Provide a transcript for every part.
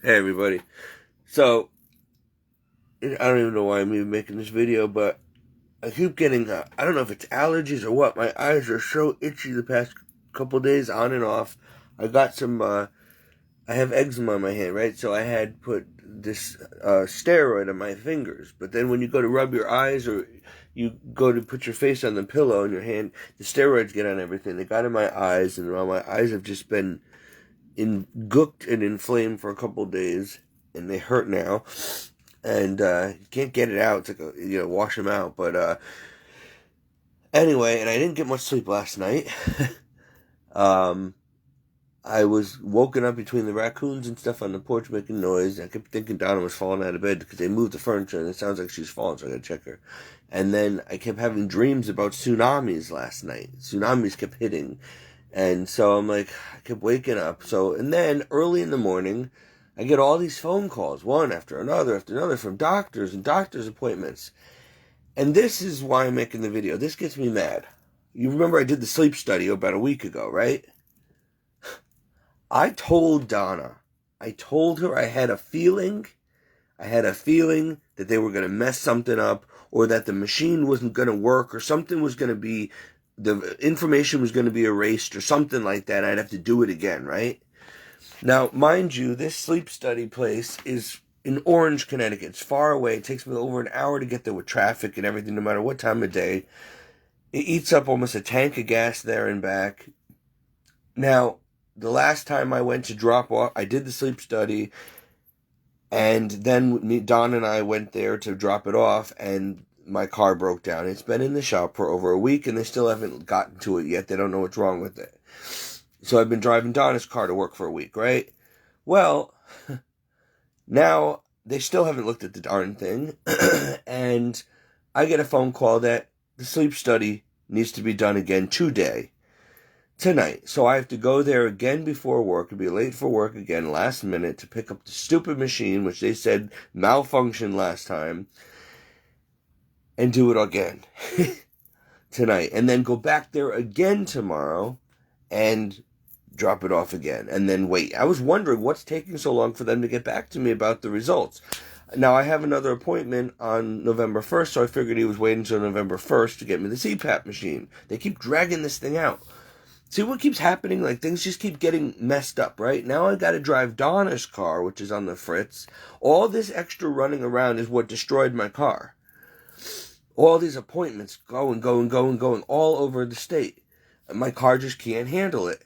Hey everybody. So, I don't even know why I'm even making this video, but I keep getting, I don't know if it's allergies or what. My eyes are so itchy the past couple days, on and off. I got some, I have eczema on my hand, right? So I had put this steroid on my fingers. But then when you go to rub your eyes or you go to put your face on the pillow in your hand, the steroids get on everything. They got in my eyes, and well, my eyes have just been gooked and inflamed for a couple days, and they hurt now. And you can't get it out. It's like wash them out. But anyway, and I didn't get much sleep last night. I was woken up between the raccoons and stuff on the porch making noise. I kept thinking Donna was falling out of bed because they moved the furniture and it sounds like she's falling, so I gotta check her. And then I kept having dreams about tsunamis last night. Tsunamis kept hitting. And so I'm like, I kept waking up. And then early in the morning, I get all these phone calls, one after another, from doctors and doctor's appointments. And this is why I'm making the video. This gets me mad. You remember I did the sleep study about a week ago, right? I told Donna, I told her I had a feeling that they were going to mess something up, or that the machine wasn't going to work, or something was going to be, the information was going to be erased, or something like that. I'd have to do it again, right? Now, mind you, this sleep study place is in Orange, Connecticut. It's far away. It takes me over an hour to get there with traffic and everything, no matter what time of day. It eats up almost a tank of gas there and back. Now, the last time I went to drop off, I did the sleep study, and then Don and I went there to drop it off, and my car broke down. It's been in the shop for over a week, and they still haven't gotten to it yet. They don't know what's wrong with it. So I've been driving Donna's car to work for a week, right? Well, now they still haven't looked at the darn thing, and I get a phone call that the sleep study needs to be done again tonight. So I have to go there again before work and be late for work again last minute to pick up the stupid machine, which they said malfunctioned last time, and do it again tonight. And then go back there again tomorrow and drop it off again, and then wait. I was wondering what's taking so long for them to get back to me about the results. Now, I have another appointment on November 1st, so I figured he was waiting until November 1st to get me the CPAP machine. They keep dragging this thing out. See what keeps happening? Like, things just keep getting messed up, right? Now I gotta drive Donna's car, which is on the fritz. All this extra running around is what destroyed my car. All these appointments going all over the state. My car just can't handle it.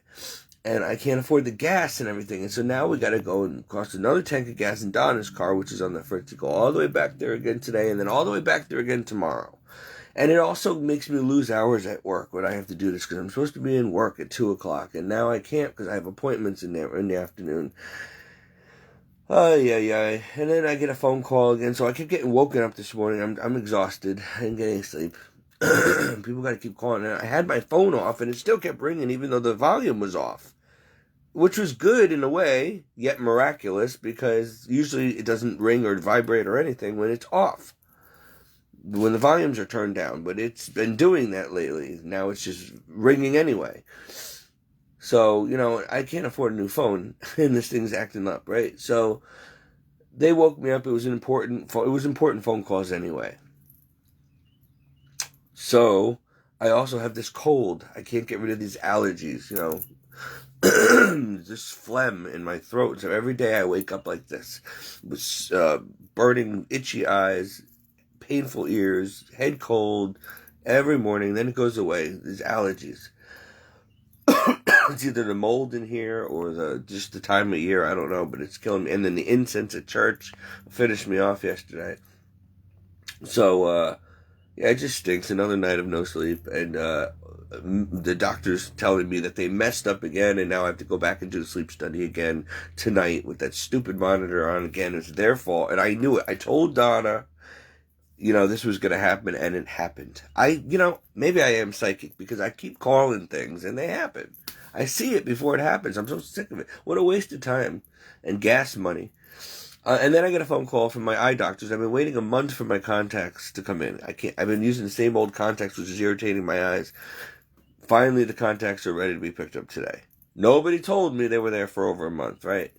And I can't afford the gas and everything. And so now we got to go and cost another tank of gas in Donna's car, which is on the fritz, to go all the way back there again today, and then all the way back there again tomorrow. And it also makes me lose hours at work when I have to do this, because I'm supposed to be in work at 2 o'clock. And now I can't because I have appointments in there in the afternoon. Yeah. And then I get a phone call again. So I kept getting woken up this morning. I'm exhausted. I didn't get any sleep. People got to keep calling. And I had my phone off, and it still kept ringing, even though the volume was off, which was good in a way, yet miraculous, because usually it doesn't ring or vibrate or anything when it's off, when the volumes are turned down. But it's been doing that lately. Now it's just ringing anyway. So, I can't afford a new phone, and this thing's acting up, right? So they woke me up. It was important phone calls anyway. So I also have this cold. I can't get rid of these allergies, this phlegm in my throat. So every day I wake up like this, with burning, itchy eyes, painful ears, head cold every morning. Then it goes away. These allergies. It's either the mold in here or just the time of year. I don't know, but it's killing me. And then the incense at church finished me off yesterday. So, yeah, it just stinks. Another night of no sleep. And the doctor's telling me that they messed up again, and now I have to go back and do the sleep study again tonight with that stupid monitor on again. It's their fault. And I knew it. I told Donna, this was going to happen, and it happened. Maybe I am psychic, because I keep calling things, and they happen. I see it before it happens. I'm so sick of it. What a waste of time and gas money. And then I get a phone call from my eye doctors. I've been waiting a month for my contacts to come in. I've been using the same old contacts, which is irritating my eyes. Finally, the contacts are ready to be picked up today. Nobody told me they were there for over a month, right?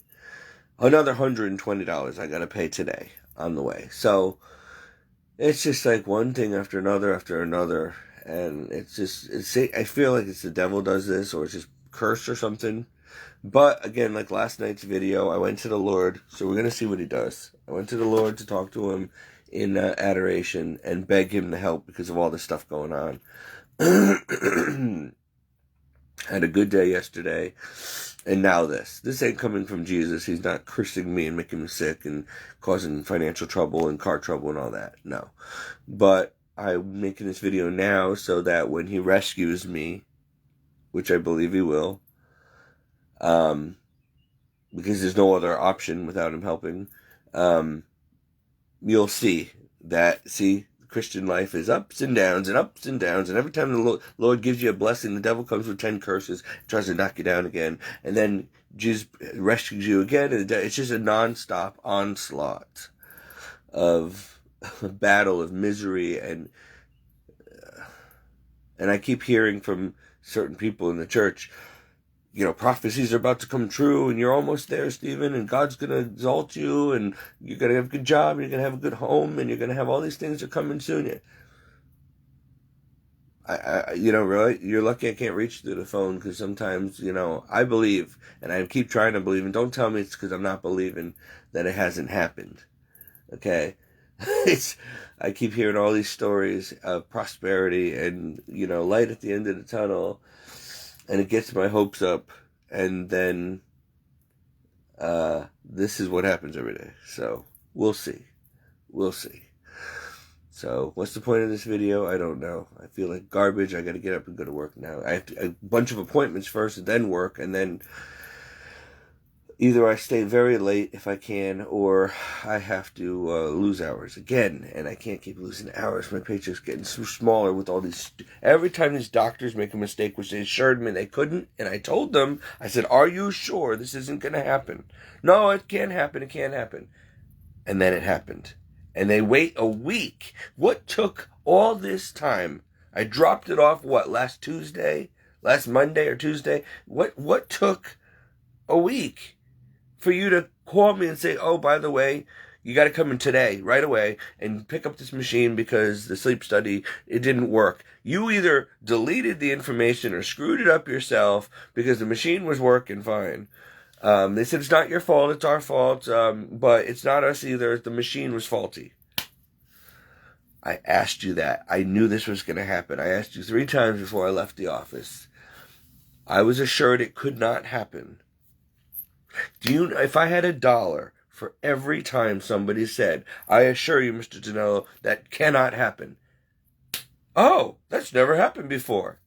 Another $120 I gotta pay today on the way. So it's just like one thing after another. And I feel like it's the devil does this, or it's just cursed or something. But again, like last night's video, I went to the Lord, so we're going to see what he does. I went to the Lord to talk to him in adoration and beg him to help because of all this stuff going on. Had a good day yesterday, and now this. This ain't coming from Jesus. He's not cursing me and making me sick and causing financial trouble and car trouble and all that. No. But I'm making this video now so that when he rescues me, which I believe he will, because there's no other option without him helping, you'll see that, Christian life is ups and downs, and every time the Lord gives you a blessing, the devil comes with 10 curses, tries to knock you down again, and then Jesus rescues you again, and it's just a non-stop onslaught of battle, of misery, and I keep hearing from certain people in the church, prophecies are about to come true, and you're almost there, Stephen, and God's going to exalt you, and you're going to have a good job, and you're going to have a good home, and you're going to have all these things that are coming soon. Really, you're lucky I can't reach through the phone, because sometimes, I believe, and I keep trying to believe, and don't tell me it's because I'm not believing that it hasn't happened, okay? I keep hearing all these stories of prosperity and, light at the end of the tunnel, and it gets my hopes up, and then this is what happens every day. So we'll see. So what's the point of this video? I don't know. I feel like garbage. I got to get up and go to work now. I have a bunch of appointments first, and then work, and then either I stay very late if I can, or I have to lose hours again, and I can't keep losing hours. My paycheck's getting so smaller with all these. Every time these doctors make a mistake, which they assured me they couldn't, and I told them, I said, "Are you sure this isn't going to happen?" "No, it can't happen. It can't happen." And then it happened, and they wait a week. What took all this time? I dropped it off. Last Monday or Tuesday? What took a week for you to call me and say, "Oh, by the way, you got to come in today, right away, and pick up this machine because the sleep study, it didn't work"? You either deleted the information or screwed it up yourself because the machine was working fine. They said, "It's not your fault, it's our fault, but it's not us either. The machine was faulty." I asked you that. I knew this was going to happen. I asked you 3 times before I left the office. I was assured it could not happen. If I had $1 for every time somebody said, "I assure you, Mr. Danello, that cannot happen." Oh, that's never happened before.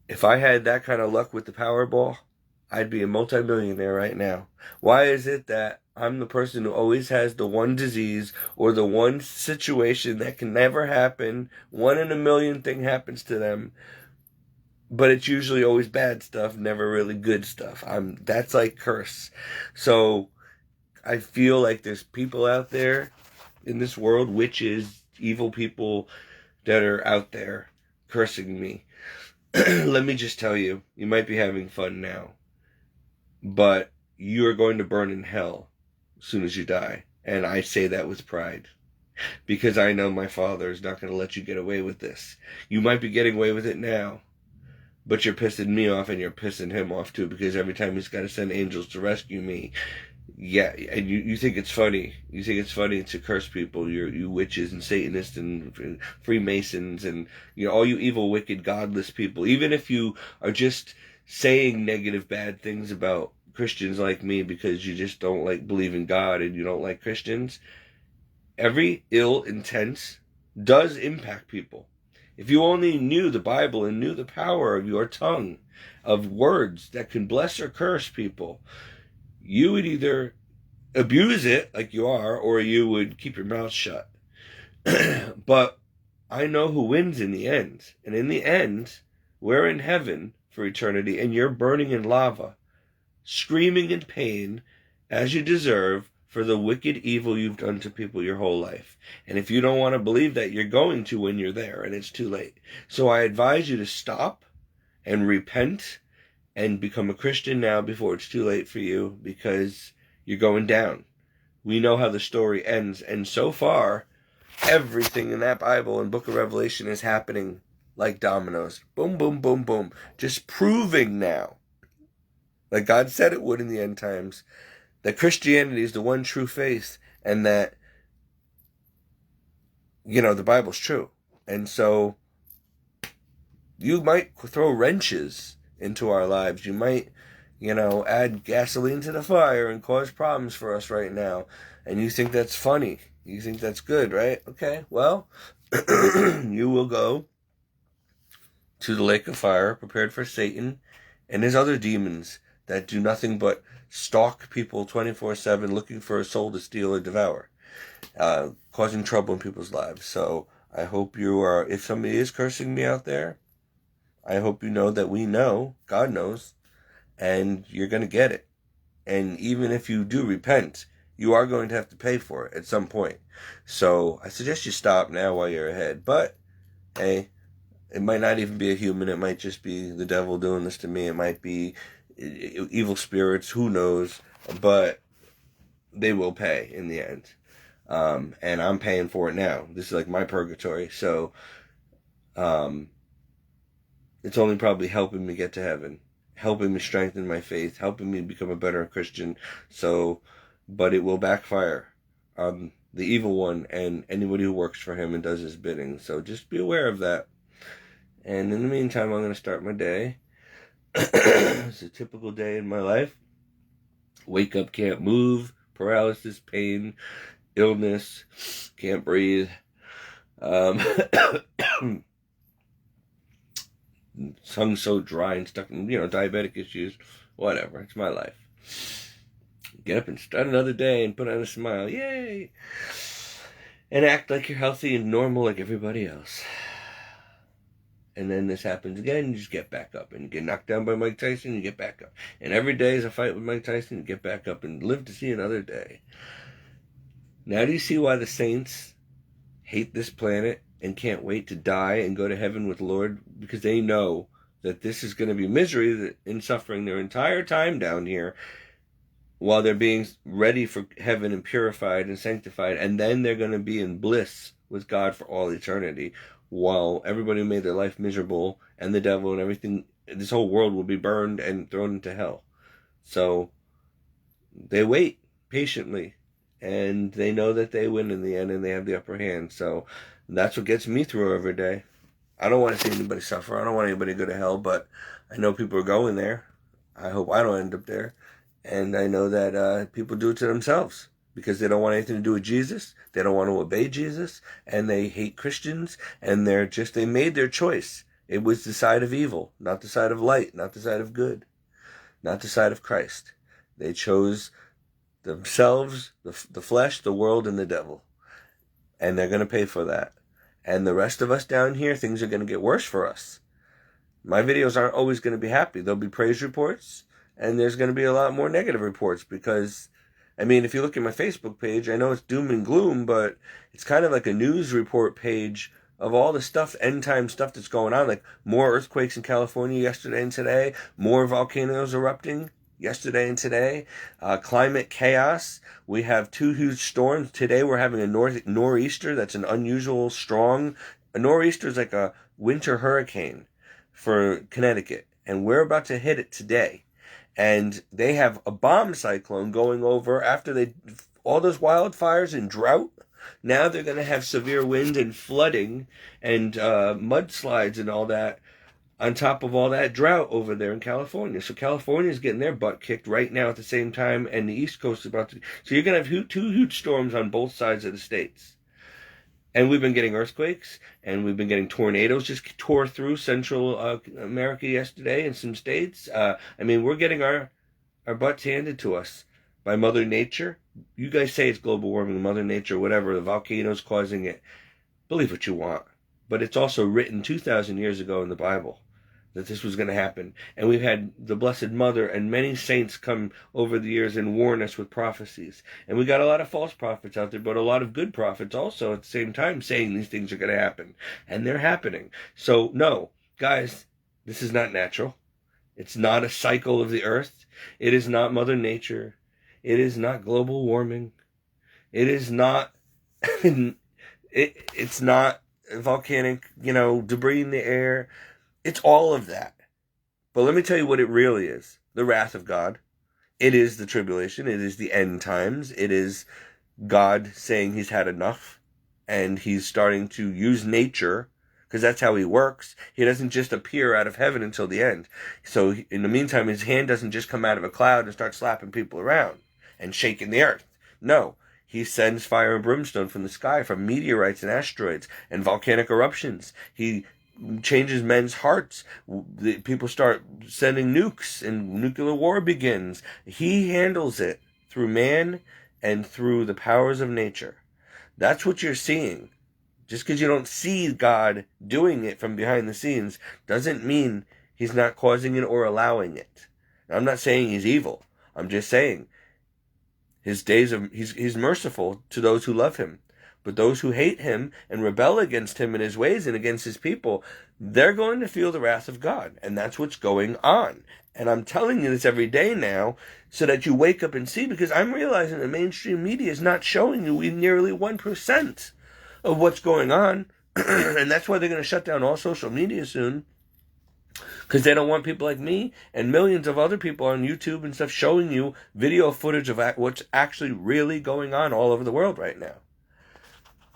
If I had that kind of luck with the Powerball, I'd be a multimillionaire right now. Why is it that I'm the person who always has the one disease or the one situation that can never happen, 1 in a million thing happens to them, but it's usually always bad stuff, never really good stuff? That's like curse. So I feel like there's people out there in this world, witches, evil people that are out there cursing me. Let me just tell you, you might be having fun now, but you are going to burn in hell as soon as you die. And I say that with pride, because I know my Father is not going to let you get away with this. You might be getting away with it now, but you're pissing me off, and you're pissing him off too, because every time he's got to send angels to rescue me, yeah, and you think it's funny. You think it's funny to curse people, you witches and Satanists and Freemasons and all you evil, wicked, godless people. Even if you are just saying negative, bad things about Christians like me because you just don't believe in God and you don't like Christians, every ill intent does impact people. If you only knew the Bible and knew the power of your tongue, of words that can bless or curse people, you would either abuse it like you are, or you would keep your mouth shut. But I know who wins in the end. And in the end, we're in heaven for eternity, and you're burning in lava, screaming in pain, as you deserve, for the wicked evil you've done to people your whole life. And if you don't want to believe that, you're going to when you're there, and it's too late. So I advise you to stop and repent and become a Christian now before it's too late for you, because you're going down. We know how the story ends, and so far, everything in that Bible and Book of Revelation is happening like dominoes. Boom, boom, boom, boom. Just proving now, like God said it would in the end times, that Christianity is the one true faith, and that, the Bible's true. And so you might throw wrenches into our lives. You might, add gasoline to the fire and cause problems for us right now. And you think that's funny. You think that's good, right? Okay, well, you will go to the lake of fire prepared for Satan and his other demons that do nothing but stalk people 24/7, looking for a soul to steal or devour, causing trouble in people's lives. So I hope if somebody is cursing me out there, I hope you know that we know, God knows, and you're going to get it. And even if you do repent, you are going to have to pay for it at some point. So I suggest you stop now while you're ahead. But, hey, it might not even be a human. It might just be the devil doing this to me. It might be evil spirits. Who knows? But they will pay in the end. And I'm paying for it now. This is like my purgatory. So it's only probably helping me get to heaven, helping me strengthen my faith, helping me become a better Christian. But it will backfire on the evil one and anybody who works for him and does his bidding. So just be aware of that. And in the meantime, I'm going to start my day. It's a typical day in my life. Wake up, can't move, paralysis, pain, illness, can't breathe. Tongue so dry and stuck in, diabetic issues. Whatever, it's my life. Get up and start another day and put on a smile. Yay! And act like you're healthy and normal like everybody else. And then this happens again, you just get back up. And you get knocked down by Mike Tyson, you get back up. And every day is a fight with Mike Tyson, you get back up and live to see another day. Now do you see why the saints hate this planet and can't wait to die and go to heaven with the Lord? Because they know that this is going to be misery and suffering their entire time down here, while they're being ready for heaven and purified and sanctified, and then they're going to be in bliss with God for all eternity, while everybody made their life miserable, and the devil and everything, this whole world will be burned and thrown into hell. So they wait patiently, and they know that they win in the end, and they have the upper hand. So that's what gets me through every day. I don't want to see anybody suffer. I don't want anybody to go to hell, but I know people are going there. I hope I don't end up there. And I know that people do it to themselves because they don't want anything to do with Jesus. They don't want to obey Jesus, and they hate Christians, and they made their choice. It was the side of evil, not the side of light, not the side of good, not the side of Christ. They chose themselves, the flesh, the world, and the devil. And they're going to pay for that. And the rest of us down here, things are going to get worse for us. My videos aren't always going to be happy. There'll be praise reports, and there's going to be a lot more negative reports because, if you look at my Facebook page, I know it's doom and gloom, but it's kind of like a news report page of all the stuff, end time stuff that's going on, like more earthquakes in California yesterday and today, more volcanoes erupting yesterday and today, climate chaos. We have 2 huge storms. Today we're having a nor'easter that's an unusual strong. A nor'easter is like a winter hurricane for Connecticut, and we're about to hit it today. And they have a bomb cyclone going over after all those wildfires and drought. Now they're going to have severe wind and flooding and mudslides and all that on top of all that drought over there in California. So California's getting their butt kicked right now at the same time, and the East Coast is about to. So you're going to have 2 huge storms on both sides of the states. And we've been getting earthquakes, and we've been getting tornadoes just tore through Central America yesterday in some states. We're getting our butts handed to us by Mother Nature. You guys say it's global warming, Mother Nature, whatever, the volcanoes causing it. Believe what you want. But it's also written 2,000 years ago in the Bible that this was going to happen. And we've had the Blessed Mother and many saints come over the years and warn us with prophecies. And we got a lot of false prophets out there, but a lot of good prophets also at the same time saying these things are going to happen. And they're happening. So, no, guys, this is not natural. It's not a cycle of the earth. It is not Mother Nature. It is not global warming. It is not, it's not volcanic, debris in the air. It's all of that. But let me tell you what it really is. The wrath of God. It is the tribulation. It is the end times. It is God saying he's had enough. And he's starting to use nature, because that's how he works. He doesn't just appear out of heaven until the end. So in the meantime, his hand doesn't just come out of a cloud and start slapping people around and shaking the earth. No, he sends fire and brimstone from the sky, from meteorites and asteroids and volcanic eruptions. He changes men's hearts. People start sending nukes and nuclear war begins. He handles it through man and through the powers of nature. That's what you're seeing. Just because you don't see God doing it from behind the scenes doesn't mean he's not causing it or allowing it. I'm not saying he's evil. I'm just saying he's merciful to those who love him. But those who hate him and rebel against him and his ways and against his people, they're going to feel the wrath of God. And that's what's going on. And I'm telling you this every day now so that you wake up and see, because I'm realizing the mainstream media is not showing you nearly 1% of what's going on. And that's why they're going to shut down all social media soon. Because they don't want people like me and millions of other people on YouTube and stuff showing you video footage of what's actually really going on all over the world right now.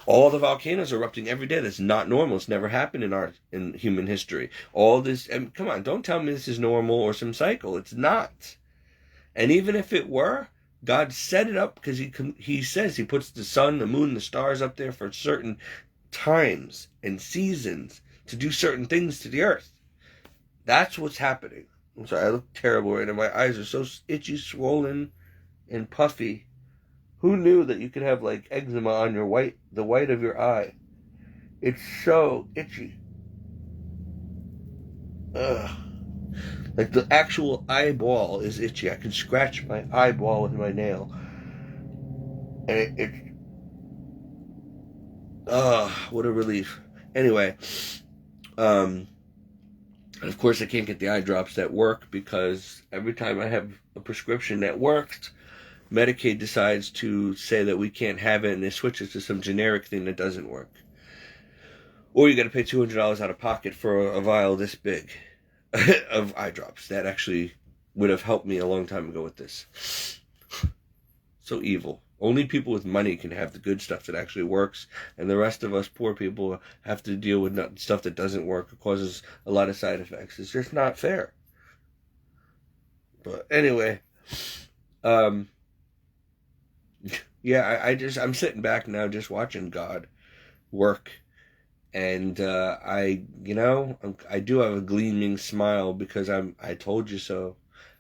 All the volcanoes are erupting every day. That's not normal. It's never happened in human history. All this, and come on, don't tell me this is normal or some cycle. It's not. And even if it were, God set it up because he says he puts the sun, the moon, the stars up there for certain times and seasons to do certain things to the earth. That's what's happening. I'm sorry, I look terrible right now. My eyes are so itchy, swollen, and puffy. Who knew that you could have like eczema on the white of your eye? It's so itchy. Ugh. Like the actual eyeball is itchy. I can scratch my eyeball with my nail. And what a relief. Anyway, and of course I can't get the eye drops that work because every time I have a prescription that works, Medicaid decides to say that we can't have it, and it switches to some generic thing that doesn't work. Or you got to pay $200 out of pocket for a vial this big of eye drops. That actually would have helped me a long time ago with this. So evil. Only people with money can have the good stuff that actually works, and the rest of us poor people have to deal with stuff that doesn't work. It causes a lot of side effects. It's just not fair. But anyway, yeah, I'm sitting back now just watching God work. And I do have a gleaming smile because I told you so.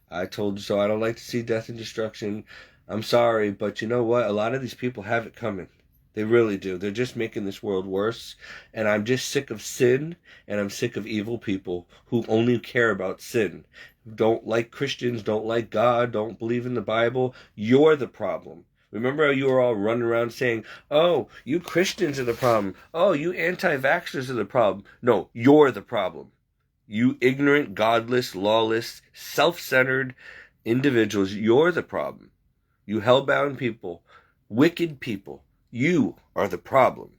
I told you so. I don't like to see death and destruction. I'm sorry, but you know what? A lot of these people have it coming. They really do. They're just making this world worse. And I'm just sick of sin, and I'm sick of evil people who only care about sin. Don't like Christians, don't like God, don't believe in the Bible. You're the problem. Remember how you were all running around saying, oh, you Christians are the problem. Oh, you anti-vaxxers are the problem. No, you're the problem. You ignorant, godless, lawless, self-centered individuals, you're the problem. You hell-bound people, wicked people, you are the problem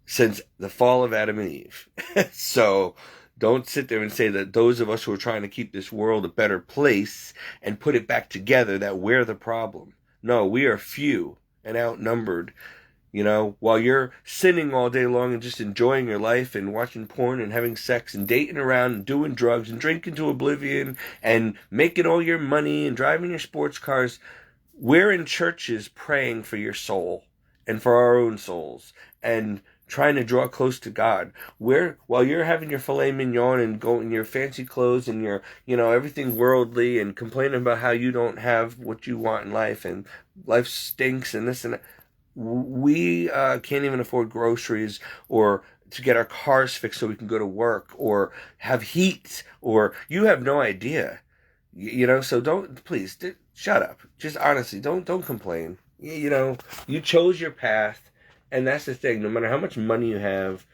since the fall of Adam and Eve. So don't sit there and say that those of us who are trying to keep this world a better place and put it back together, that we're the problem. No, we are few and outnumbered. While you're sinning all day long and just enjoying your life and watching porn and having sex and dating around and doing drugs and drinking to oblivion and making all your money and driving your sports cars, we're in churches praying for your soul and for our own souls and trying to draw close to God. While you're having your filet mignon and going in your fancy clothes and your, everything worldly and complaining about how you don't have what you want in life and life stinks and this and that, we can't even afford groceries or to get our cars fixed so we can go to work or have heat, or you have no idea, so please shut up. Just honestly, don't complain. You chose your path. And that's the thing, no matter how much money you have,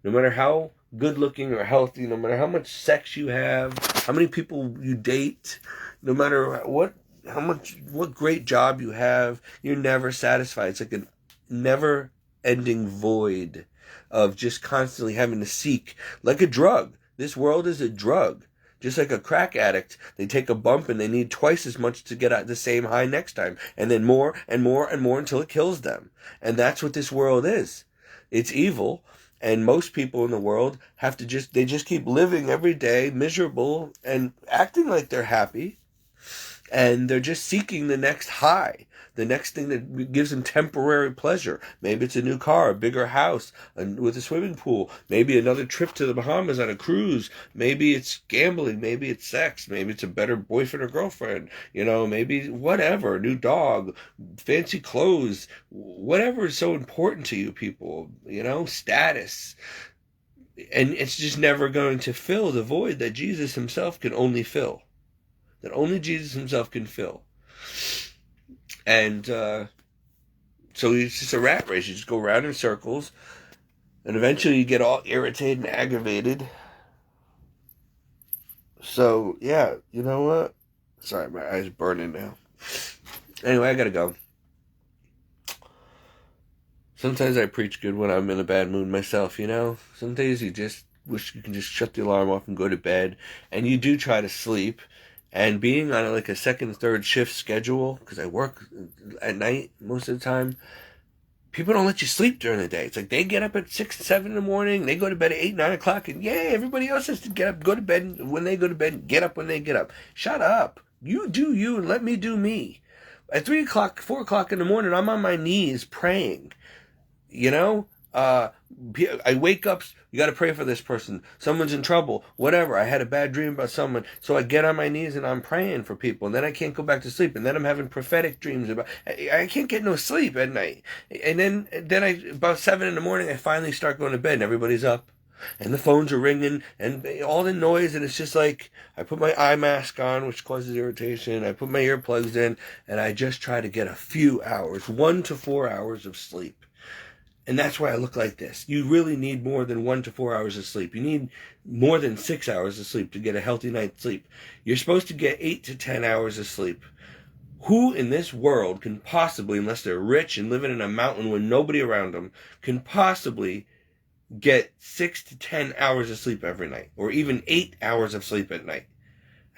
no matter how good looking or healthy, no matter how much sex you have, how many people you date, no matter what great job you have, you're never satisfied. It's like a never ending void of just constantly having to seek, like a drug. This world is a drug. Just like a crack addict, they take a bump and they need twice as much to get at the same high next time. And then more and more and more until it kills them. And that's what this world is. It's evil. And most people in the world they just keep living every day miserable and acting like they're happy. And they're just seeking the next high, the next thing that gives them temporary pleasure. Maybe it's a new car, a bigger house with a swimming pool. Maybe another trip to the Bahamas on a cruise. Maybe it's gambling. Maybe it's sex. Maybe it's a better boyfriend or girlfriend. Maybe whatever, a new dog, fancy clothes, whatever is so important to you people, status. And it's just never going to fill the void that Jesus himself can only fill. That only Jesus himself can fill. And so it's just a rat race. You just go around in circles. And eventually you get all irritated and aggravated. So, yeah, you know what? Sorry, my eyes are burning now. Anyway, I gotta go. Sometimes I preach good when I'm in a bad mood myself, Some days you just wish you can just shut the alarm off and go to bed. And you do try to sleep. And being on like a second, third shift schedule, because I work at night most of the time, people don't let you sleep during the day. It's like they get up at 6, 7 in the morning, they go to bed at 8, 9 o'clock, and everybody else has to get up, go to bed when they go to bed, get up when they get up. Shut up. You do you and let me do me. At 3 o'clock, 4 o'clock in the morning, I'm on my knees praying. I wake up, you got to pray for this person. Someone's in trouble, whatever. I had a bad dream about someone. So I get on my knees and I'm praying for people. And then I can't go back to sleep. And then I'm having prophetic dreams I can't get no sleep at night. And then about 7 in the morning, I finally start going to bed and everybody's up. And the phones are ringing and all the noise. And it's just like, I put my eye mask on, which causes irritation. I put my earplugs in and I just try to get a few hours, 1 to 4 hours of sleep. And that's why I look like this. You really need more than 1 to 4 hours of sleep. You need more than 6 hours of sleep to get a healthy night's sleep. You're supposed to get 8 to 10 hours of sleep. Who in this world can possibly, unless they're rich and living in a mountain with nobody around them, can possibly get 6 to 10 hours of sleep every night? Or even 8 hours of sleep at night?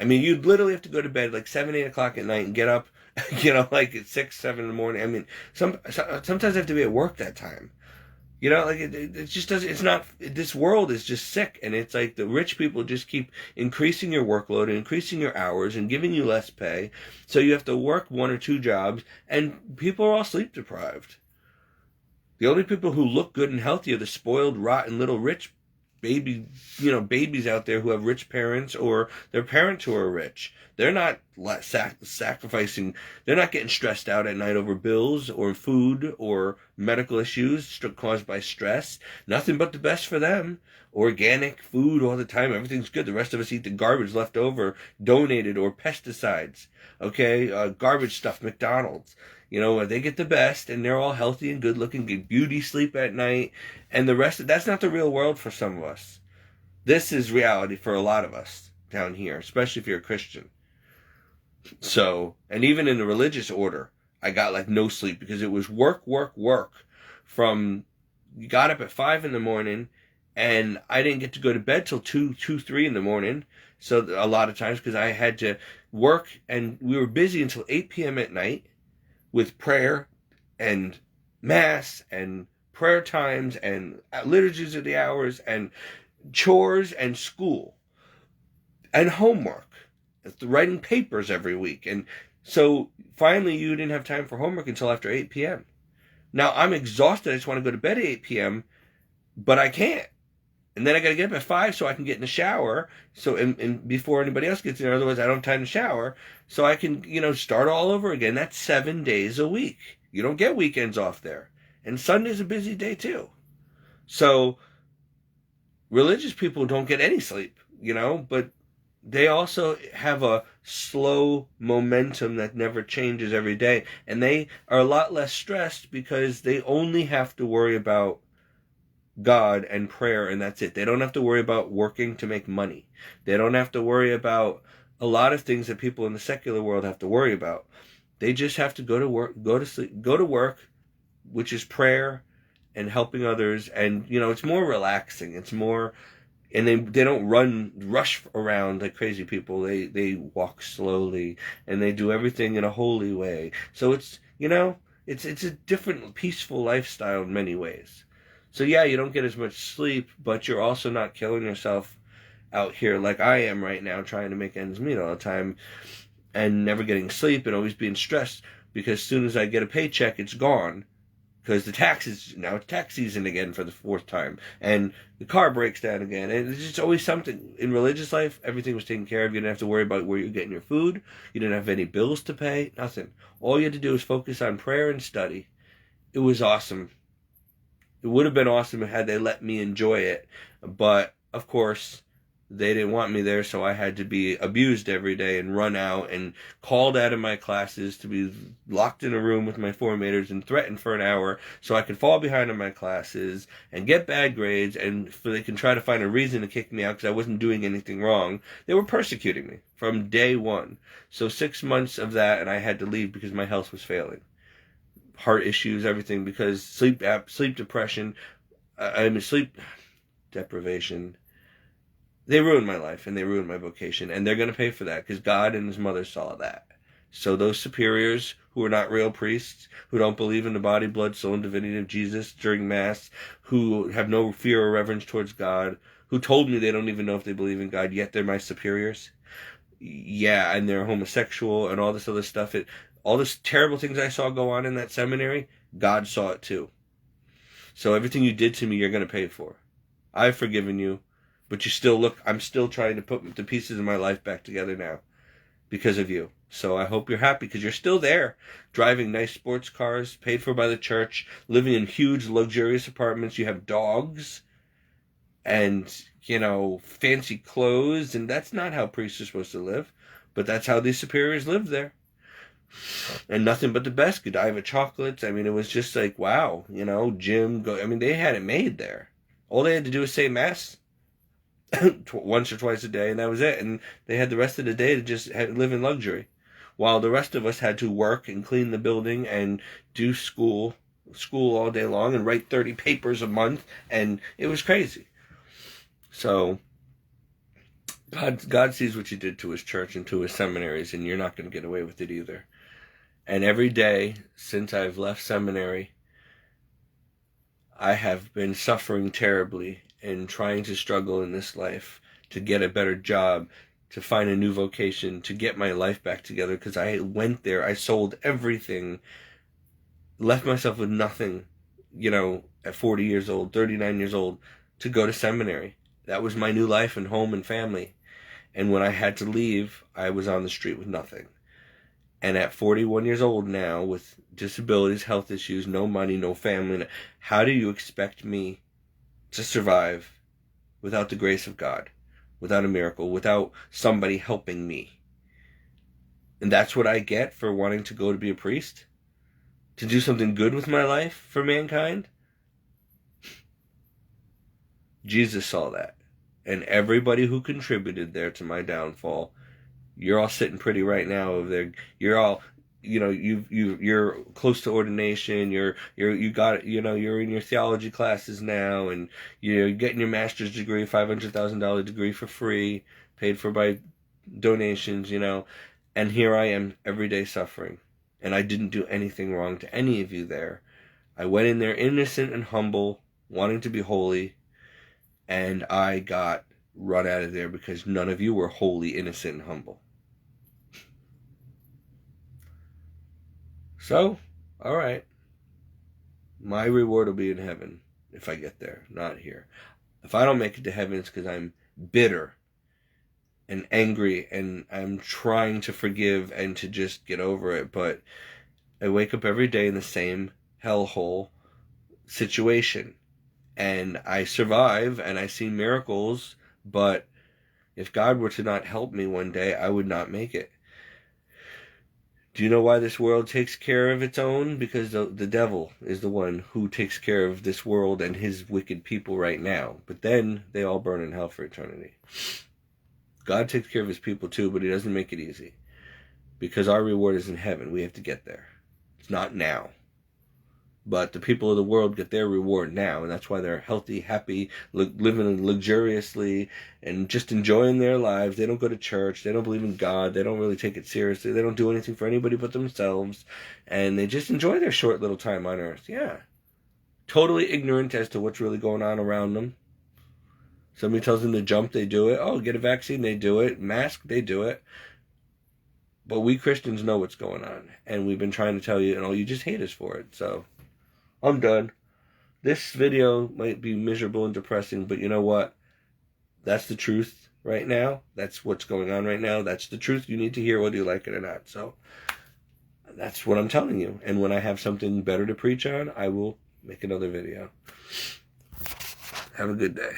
I mean, you'd literally have to go to bed like 7, 8 o'clock at night and get up like at 6, 7 in the morning. I mean, sometimes I have to be at work that time. It just doesn't, it's not, this world is just sick. And it's like the rich people just keep increasing your workload and increasing your hours and giving you less pay. So you have to work 1 or 2 jobs and people are all sleep deprived. The only people who look good and healthy are the spoiled, rotten little rich babies out there who have rich parents or their parents who are rich. They're not sacrificing, they're not getting stressed out at night over bills or food or medical issues caused by stress. Nothing but the best for them. Organic food all the time, everything's good. The rest of us eat the garbage left over, donated or pesticides. Okay, garbage stuff, McDonald's. They get the best and they're all healthy and good looking, get beauty sleep at night. And the rest, that's not the real world for some of us. This is reality for a lot of us down here, especially if you're a Christian. So, and even in the religious order, I got like no sleep because it was work. From, you got up at 5 in the morning and I didn't get to go to bed till 2, 3 in the morning. So a lot of times because I had to work and we were busy until 8 p.m. at night with prayer and mass and prayer times and liturgies of the hours and chores and school and homework, writing papers every week. And so finally you didn't have time for homework until after 8 p.m. Now I'm exhausted. I just want to go to bed at 8 p.m., but I can't. And then I got to get up at 5 so I can get in the shower. So, and before anybody else gets in there, otherwise I don't have time to shower. So I can, start all over again. That's 7 days a week. You don't get weekends off there. And Sunday's a busy day too. So religious people don't get any sleep, but they also have a slow momentum that never changes every day. And they are a lot less stressed because they only have to worry about God and prayer, and that's it. They don't have to worry about working to make money. They don't have to worry about a lot of things that people in the secular world have to worry about. They just have to go to work, go to sleep, go to work, which is prayer and helping others. And, it's more relaxing. It's more, and they don't rush around like crazy people. They walk slowly and they do everything in a holy way. So it's a different peaceful lifestyle in many ways. So yeah, you don't get as much sleep, but you're also not killing yourself out here like I am right now, trying to make ends meet all the time and never getting sleep and always being stressed because as soon as I get a paycheck, it's gone. Because now it's tax season again for the fourth time, and the car breaks down again, and it's just always something. In religious life, everything was taken care of. You didn't have to worry about where you're getting your food. You didn't have any bills to pay, nothing. All you had to do was focus on prayer and study. It was awesome. It would have been awesome had they let me enjoy it, but of course, they didn't want me there, so I had to be abused every day and run out and called out of my classes to be locked in a room with my formators and threatened for an hour so I could fall behind in my classes and get bad grades and so they can try to find a reason to kick me out because I wasn't doing anything wrong. They were persecuting me from day one. So 6 months of that, and I had to leave because my health was failing. Heart issues, everything, because sleep depression, sleep deprivation. They ruined my life and they ruined my vocation, and they're going to pay for that because God and his mother saw that. So those superiors who are not real priests, who don't believe in the body, blood, soul, and divinity of Jesus during Mass, who have no fear or reverence towards God, who told me they don't even know if they believe in God, yet they're my superiors. Yeah, and they're homosexual and all this other stuff. All this terrible things I saw go on in that seminary, God saw it too. So everything you did to me, you're going to pay for. I've forgiven you. But I'm still trying to put the pieces of my life back together now because of you. So I hope you're happy because you're still there, driving nice sports cars, paid for by the church, living in huge, luxurious apartments. You have dogs and, fancy clothes. And that's not how priests are supposed to live. But that's how these superiors lived there. And nothing but the best. Godiva chocolates. I mean, it was just like, wow, gym. They had it made there. All they had to do was say Mass once or twice a day, and that was it. And they had the rest of the day to just live in luxury, while the rest of us had to work and clean the building and do school all day long and write 30 papers a month, and it was crazy. So God sees what you did to his church and to his seminaries, and you're not going to get away with it either. And every day since I've left seminary, I have been suffering terribly and trying to struggle in this life to get a better job, to find a new vocation, to get my life back together, because I went there, I sold everything, left myself with nothing, at 40 years old, 39 years old, to go to seminary. That was my new life and home and family. And when I had to leave, I was on the street with nothing. And at 41 years old now, with disabilities, health issues, no money, no family, how do you expect me to survive without the grace of God, without a miracle, without somebody helping me? And that's what I get for wanting to go to be a priest? To do something good with my life for mankind? Jesus saw that. And everybody who contributed there to my downfall, you're all sitting pretty right now over there. You're all, you're close to ordination. You're in your theology classes now, and you're getting your master's degree, $500,000 degree for free, paid for by donations, and here I am every day suffering. And I didn't do anything wrong to any of you there. I went in there innocent and humble, wanting to be holy, and I got run out of there because none of you were holy, innocent, and humble. So, all right. My reward will be in heaven if I get there, not here. If I don't make it to heaven, it's because I'm bitter and angry, and I'm trying to forgive and to just get over it. But I wake up every day in the same hellhole situation. And I survive, and I see miracles, but if God were to not help me one day, I would not make it. Do you know why this world takes care of its own? Because the devil is the one who takes care of this world and his wicked people right now. But then they all burn in hell for eternity. God takes care of his people too, but he doesn't make it easy. Because our reward is in heaven. We have to get there. It's not now. But the people of the world get their reward now, and that's why they're healthy, happy, living luxuriously, and just enjoying their lives. They don't go to church. They don't believe in God. They don't really take it seriously. They don't do anything for anybody but themselves, and they just enjoy their short little time on earth. Yeah. Totally ignorant as to what's really going on around them. Somebody tells them to jump, they do it. Oh, get a vaccine, they do it. Mask, they do it. But we Christians know what's going on, and we've been trying to tell you, and all you just hate us for it, so... I'm done. This video might be miserable and depressing, but you know what? That's the truth right now. That's what's going on right now. That's the truth. You need to hear whether you like it or not. So that's what I'm telling you. And when I have something better to preach on, I will make another video. Have a good day.